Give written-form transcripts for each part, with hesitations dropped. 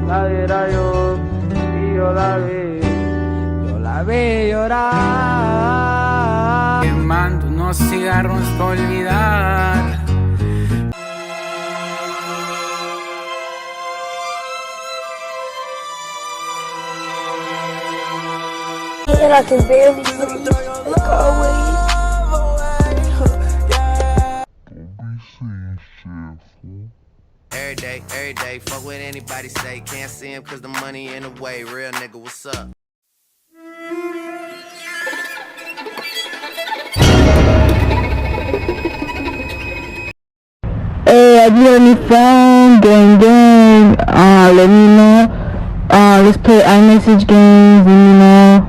La viera yo y yo la vi llorar. Quemando unos cigarros para olvidar. And I can barely breathe. Look away. Every day, fuck what anybody say. Can't see him cause the money in the way. Real nigga, what's up? Hey, have you any phone? Gang. Let me know. Let's play iMessage games, let me know.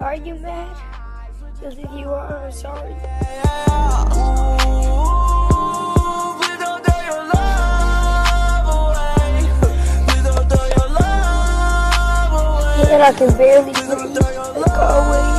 Are you mad? Because if you are, I'm sorry. And I can barely breathe. Look away.